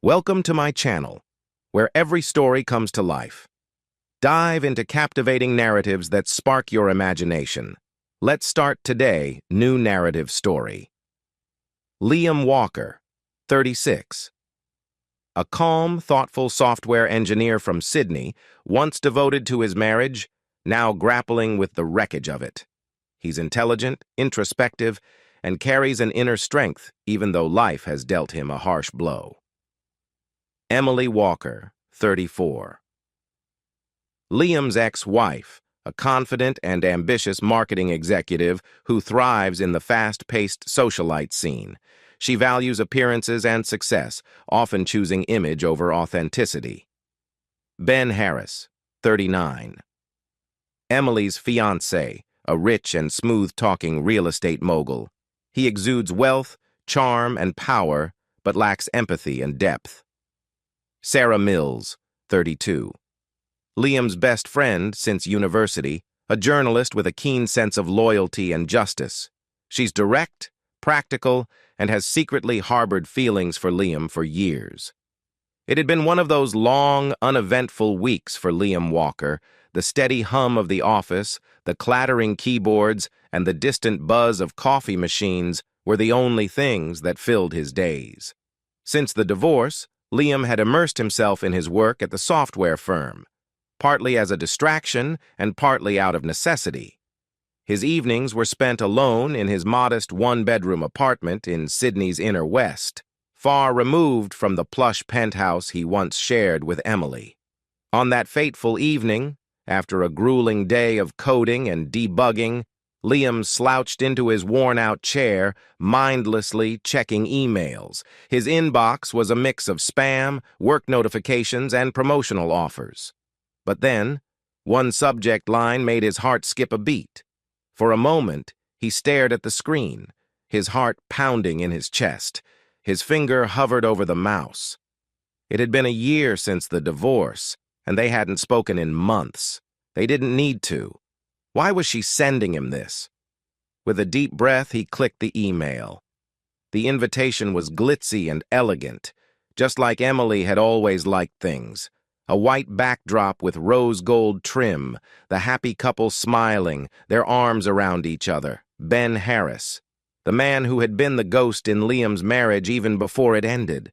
Welcome to my channel, where every story comes to life. Dive into captivating narratives that spark your imagination. Let's start today, new narrative story. Liam Walker, 36. A calm, thoughtful software engineer from Sydney, once devoted to his marriage, now grappling with the wreckage of it. He's intelligent, introspective, and carries an inner strength, even though life has dealt him a harsh blow. Emily Walker, 34. Liam's ex-wife, a confident and ambitious marketing executive who thrives in the fast-paced socialite scene. She values appearances and success, often choosing image over authenticity. Ben Harris, 39. Emily's fiancé, a rich and smooth-talking real estate mogul. He exudes wealth, charm, and power, but lacks empathy and depth. Sarah Mills, 32. Liam's best friend since university, a journalist with a keen sense of loyalty and justice. She's direct, practical, and has secretly harbored feelings for Liam for years. It had been one of those long, uneventful weeks for Liam Walker. The steady hum of the office, the clattering keyboards, and the distant buzz of coffee machines were the only things that filled his days. Since the divorce, Liam had immersed himself in his work at the software firm, partly as a distraction and partly out of necessity. His evenings were spent alone in his modest one-bedroom apartment in Sydney's inner west, far removed from the plush penthouse he once shared with Emily. On that fateful evening, after a grueling day of coding and debugging, Liam slouched into his worn-out chair, mindlessly checking emails. His inbox was a mix of spam, work notifications, and promotional offers. But then, one subject line made his heart skip a beat. For a moment, he stared at the screen, his heart pounding in his chest. His finger hovered over the mouse. It had been a year since the divorce, and they hadn't spoken in months. They didn't need to. Why was she sending him this? With a deep breath, he clicked the email. The invitation was glitzy and elegant, just like Emily had always liked things. A white backdrop with rose gold trim, the happy couple smiling, their arms around each other. Ben Harris, the man who had been the ghost in Liam's marriage even before it ended.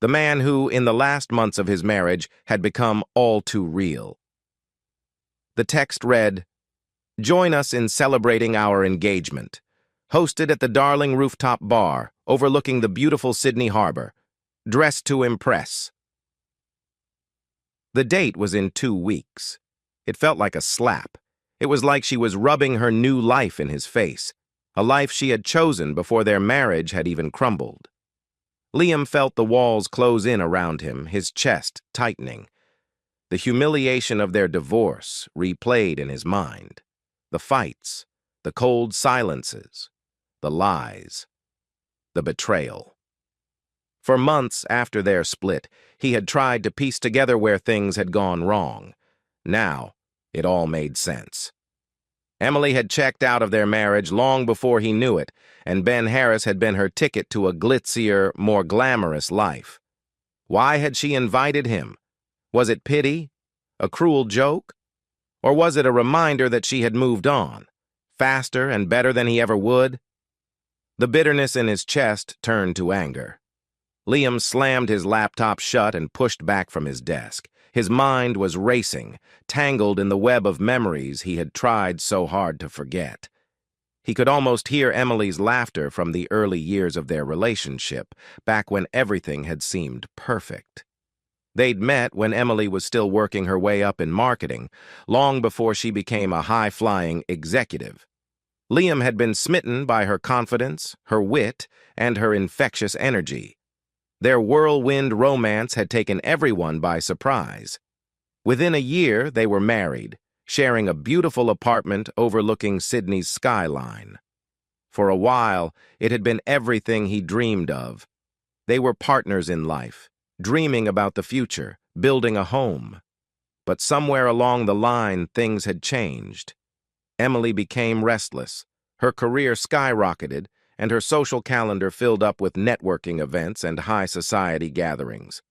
The man who, in the last months of his marriage, had become all too real. The text read, "Join us in celebrating our engagement. Hosted at the Darling Rooftop Bar, overlooking the beautiful Sydney Harbor. Dressed to impress." The date was in 2 weeks. It felt like a slap. It was like she was rubbing her new life in his face, a life she had chosen before their marriage had even crumbled. Liam felt the walls close in around him, his chest tightening. The humiliation of their divorce replayed in his mind. The fights, the cold silences, the lies, the betrayal. For months after their split, he had tried to piece together where things had gone wrong. Now, it all made sense. Emily had checked out of their marriage long before he knew it, and Ben Harris had been her ticket to a glitzier, more glamorous life. Why had she invited him? Was it pity? A cruel joke? Or was it a reminder that she had moved on, faster and better than he ever would? The bitterness in his chest turned to anger. Liam slammed his laptop shut and pushed back from his desk. His mind was racing, tangled in the web of memories he had tried so hard to forget. He could almost hear Emily's laughter from the early years of their relationship, back when everything had seemed perfect. They'd met when Emily was still working her way up in marketing, long before she became a high-flying executive. Liam had been smitten by her confidence, her wit, and her infectious energy. Their whirlwind romance had taken everyone by surprise. Within a year, they were married, sharing a beautiful apartment overlooking Sydney's skyline. For a while, it had been everything he dreamed of. They were partners in life, dreaming about the future, building a home. But somewhere along the line, things had changed. Emily became restless. Her career skyrocketed, and her social calendar filled up with networking events and high society gatherings.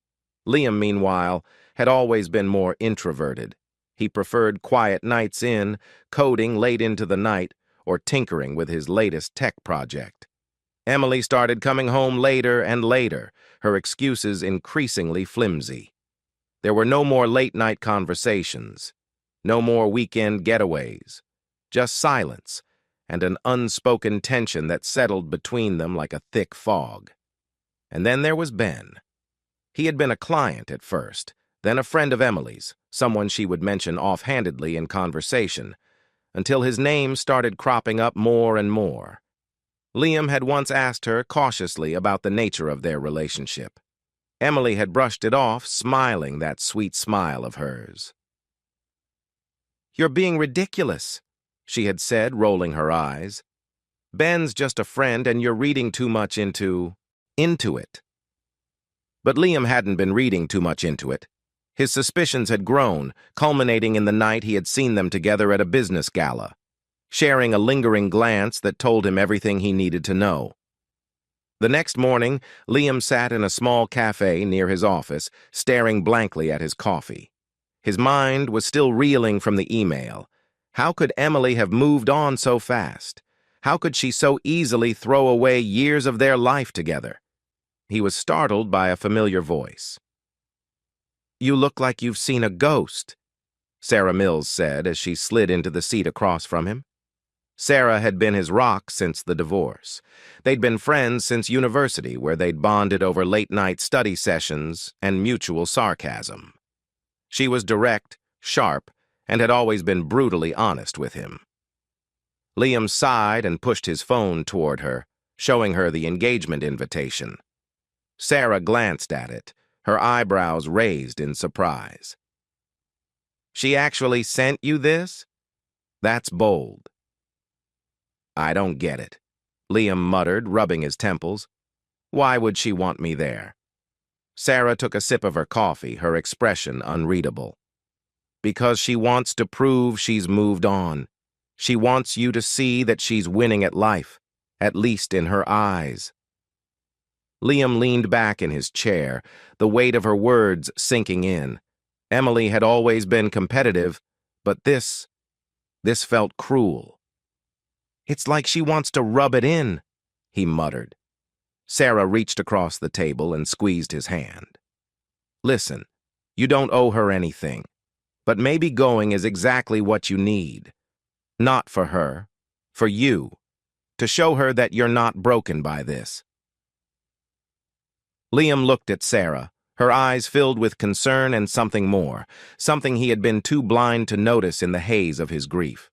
Liam, meanwhile, had always been more introverted. He preferred quiet nights in, coding late into the night, or tinkering with his latest tech project. Emily started coming home later and later, her excuses increasingly flimsy. There were no more late-night conversations, no more weekend getaways, just silence and an unspoken tension that settled between them like a thick fog. And then there was Ben. He had been a client at first, then a friend of Emily's, someone she would mention offhandedly in conversation, until his name started cropping up more and more. Liam had once asked her cautiously about the nature of their relationship. Emily had brushed it off, smiling that sweet smile of hers. "You're being ridiculous," she had said, rolling her eyes. "Ben's just a friend and you're reading too much into it." But Liam hadn't been reading too much into it. His suspicions had grown, culminating in the night he had seen them together at a business gala, sharing a lingering glance that told him everything he needed to know. The next morning, Liam sat in a small cafe near his office, staring blankly at his coffee. His mind was still reeling from the email. How could Emily have moved on so fast? How could she so easily throw away years of their life together? He was startled by a familiar voice. "You look like you've seen a ghost," Sarah Mills said as she slid into the seat across from him. Sarah had been his rock since the divorce. They'd been friends since university, where they'd bonded over late-night study sessions and mutual sarcasm. She was direct, sharp, and had always been brutally honest with him. Liam sighed and pushed his phone toward her, showing her the engagement invitation. Sarah glanced at it, her eyebrows raised in surprise. "She actually sent you this? That's bold." "I don't get it," Liam muttered, rubbing his temples. "Why would she want me there?" Sarah took a sip of her coffee, her expression unreadable. "Because she wants to prove she's moved on. She wants you to see that she's winning at life, at least in her eyes." Liam leaned back in his chair, the weight of her words sinking in. Emily had always been competitive, but this felt cruel. "It's like she wants to rub it in," he muttered. Sarah reached across the table and squeezed his hand. "Listen, you don't owe her anything, but maybe going is exactly what you need. Not for her, for you, to show her that you're not broken by this." Liam looked at Sarah, her eyes filled with concern and something more, something he had been too blind to notice in the haze of his grief.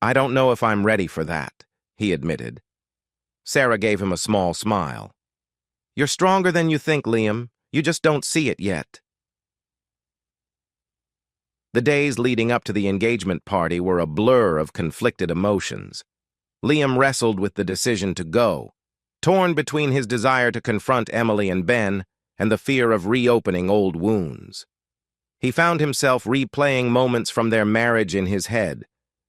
"I don't know if I'm ready for that," he admitted. Sarah gave him a small smile. "You're stronger than you think, Liam. You just don't see it yet." The days leading up to the engagement party were a blur of conflicted emotions. Liam wrestled with the decision to go, torn between his desire to confront Emily and Ben and the fear of reopening old wounds. He found himself replaying moments from their marriage in his head,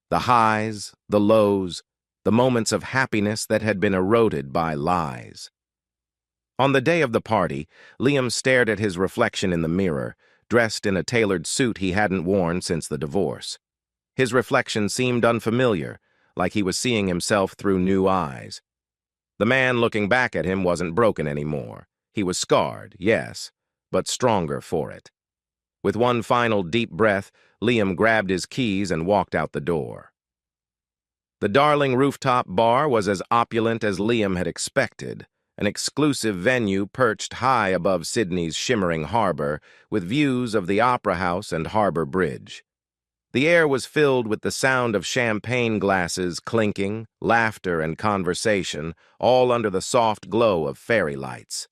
the highs, the lows, the moments of happiness that had been eroded by lies. On the day of the party, Liam stared at his reflection in the mirror, dressed in a tailored suit he hadn't worn since the divorce. His reflection seemed unfamiliar, like he was seeing himself through new eyes. The man looking back at him wasn't broken anymore. He was scarred, yes, but stronger for it. With one final deep breath, Liam grabbed his keys and walked out the door. The Darling Rooftop Bar was as opulent as Liam had expected, an exclusive venue perched high above Sydney's shimmering harbor, with views of the Opera House and Harbor Bridge. The air was filled with the sound of champagne glasses clinking, laughter and conversation, all under the soft glow of fairy lights.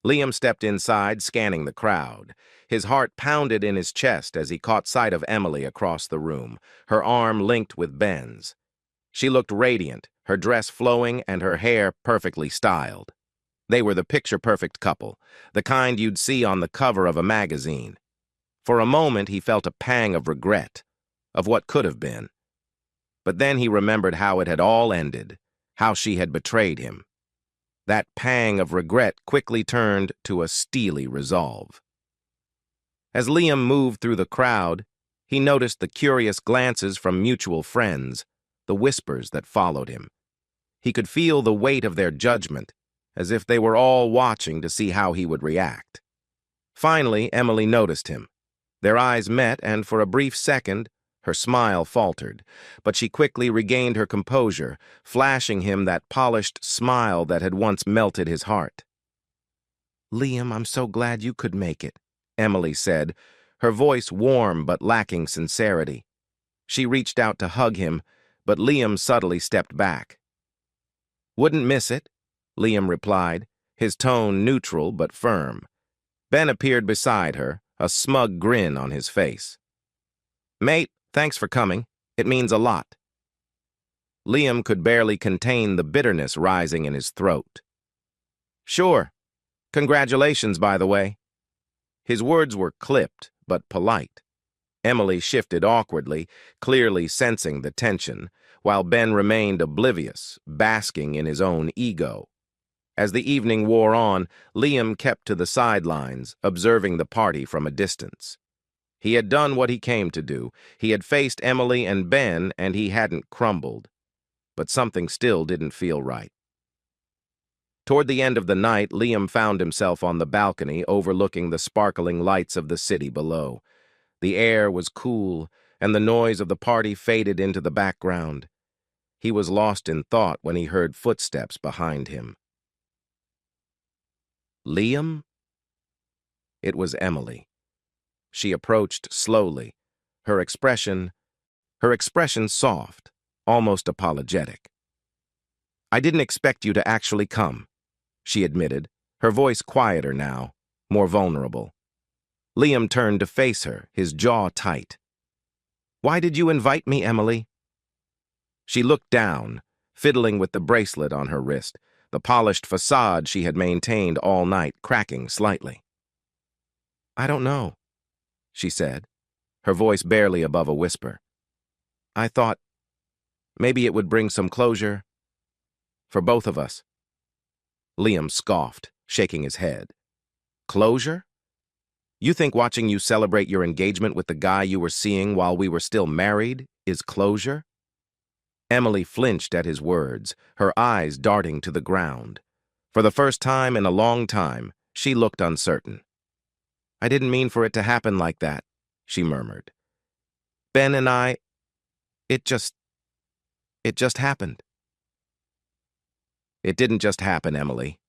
Liam stepped inside, scanning the crowd. His heart pounded in his chest as he caught sight of Emily across the room, her arm linked with Ben's. She looked radiant, her dress flowing and her hair perfectly styled. They were the picture-perfect couple, the kind you'd see on the cover of a magazine. For a moment he felt a pang of regret, of what could have been. But then he remembered how it had all ended, how she had betrayed him. That pang of regret quickly turned to a steely resolve. As Liam moved through the crowd, he noticed the curious glances from mutual friends, the whispers that followed him. He could feel the weight of their judgment, as if they were all watching to see how he would react. Finally, Emily noticed him. Their eyes met, and for a brief second, her smile faltered, but she quickly regained her composure, flashing him that polished smile that had once melted his heart. "Liam, I'm so glad you could make it," Emily said, her voice warm but lacking sincerity. She reached out to hug him, but Liam subtly stepped back. "Wouldn't miss it," Liam replied, his tone neutral but firm. Ben appeared beside her, a smug grin on his face. "Mate, thanks for coming. It means a lot." Liam could barely contain the bitterness rising in his throat. "Sure. Congratulations, by the way." His words were clipped, but polite. Emily shifted awkwardly, clearly sensing the tension, while Ben remained oblivious, basking in his own ego. As the evening wore on, Liam kept to the sidelines, observing the party from a distance. He had done what he came to do. He had faced Emily and Ben, and he hadn't crumbled. But something still didn't feel right. Toward the end of the night, Liam found himself on the balcony overlooking the sparkling lights of the city below. The air was cool, and the noise of the party faded into the background. He was lost in thought when he heard footsteps behind him. "Liam?" It was Emily. She approached slowly, her expression soft, almost apologetic. "I didn't expect you to actually come," she admitted, her voice quieter now, more vulnerable. Liam turned to face her, his jaw tight. "Why did you invite me, Emily?" She looked down, fiddling with the bracelet on her wrist, the polished facade she had maintained all night cracking slightly. "I don't know," she said, her voice barely above a whisper. "I thought maybe it would bring some closure for both of us." Liam scoffed, shaking his head. "Closure? You think watching you celebrate your engagement with the guy you were seeing while we were still married is closure?" Emily flinched at his words, her eyes darting to the ground. For the first time in a long time, she looked uncertain. "I didn't mean for it to happen like that," she murmured. "Ben and I, it just happened." "It didn't just happen, Emily,"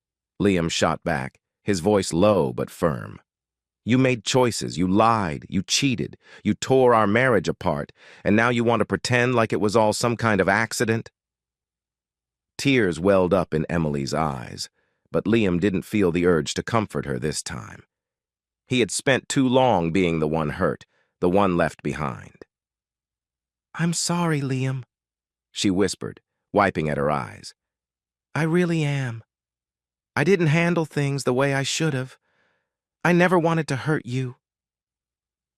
Liam shot back, his voice low but firm. "You made choices, you lied, you cheated, you tore our marriage apart, and now you want to pretend like it was all some kind of accident?" Tears welled up in Emily's eyes, but Liam didn't feel the urge to comfort her this time. He had spent too long being the one hurt, the one left behind. "I'm sorry, Liam," she whispered, wiping at her eyes. "I really am. I didn't handle things the way I should have. I never wanted to hurt you."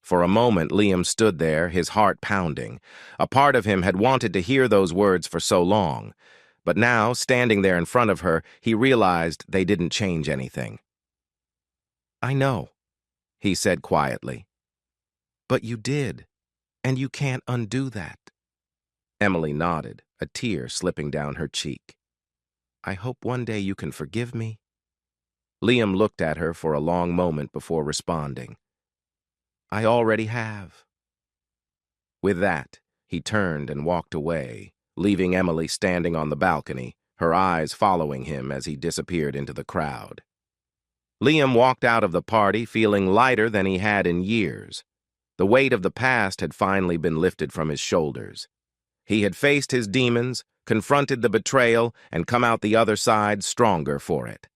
For a moment, Liam stood there, his heart pounding. A part of him had wanted to hear those words for so long, but now, standing there in front of her, he realized they didn't change anything. "I know," he said quietly. "But you did, and you can't undo that." Emily nodded, a tear slipping down her cheek. "I hope one day you can forgive me." Liam looked at her for a long moment before responding. "I already have." With that, he turned and walked away, leaving Emily standing on the balcony, her eyes following him as he disappeared into the crowd. Liam walked out of the party feeling lighter than he had in years. The weight of the past had finally been lifted from his shoulders. He had faced his demons, confronted the betrayal, and come out the other side stronger for it.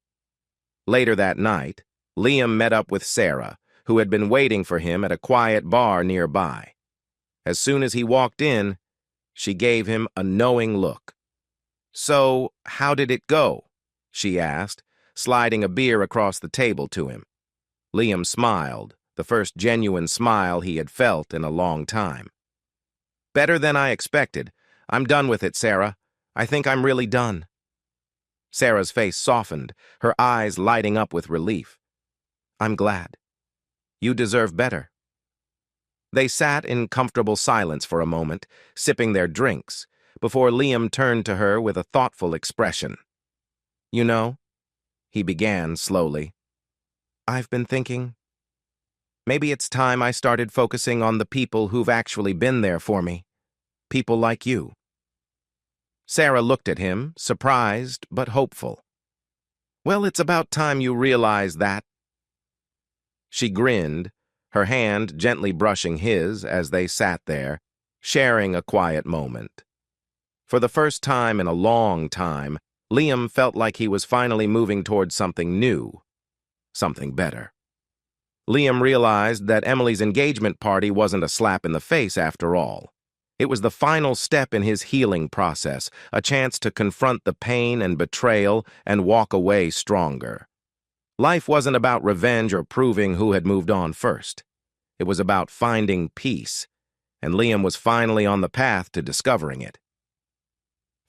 Later that night, Liam met up with Sarah, who had been waiting for him at a quiet bar nearby. As soon as he walked in, she gave him a knowing look. "So, how did it go?" she asked, sliding a beer across the table to him. Liam smiled, the first genuine smile he had felt in a long time. "Better than I expected. I'm done with it, Sarah. I think I'm really done. Sarah's face softened, her eyes lighting up with relief. I'm glad. You deserve better. They sat in comfortable silence for a moment, sipping their drinks, before Liam turned to her with a thoughtful expression. You know, he began slowly, I've been thinking, maybe it's time I started focusing on the people who've actually been there for me. People like you. Sarah looked at him, surprised but hopeful. Well, it's about time you realize that. She grinned, her hand gently brushing his as they sat there, sharing a quiet moment. For the first time in a long time, Liam felt like he was finally moving towards something new, something better. Liam realized that Emily's engagement party wasn't a slap in the face after all. It was the final step in his healing process, a chance to confront the pain and betrayal and walk away stronger. Life wasn't about revenge or proving who had moved on first. It was about finding peace, and Liam was finally on the path to discovering it.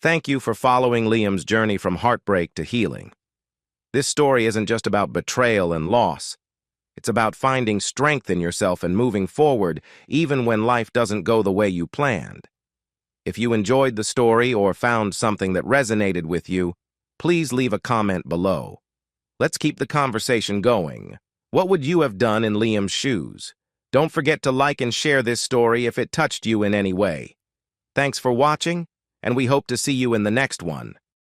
Thank you for following Liam's journey from heartbreak to healing. This story isn't just about betrayal and loss. It's about finding strength in yourself and moving forward even when life doesn't go the way you planned. If you enjoyed the story or found something that resonated with you, please leave a comment below. Let's keep the conversation going. What would you have done in Liam's shoes? Don't forget to like and share this story if it touched you in any way. Thanks for watching, and we hope to see you in the next one.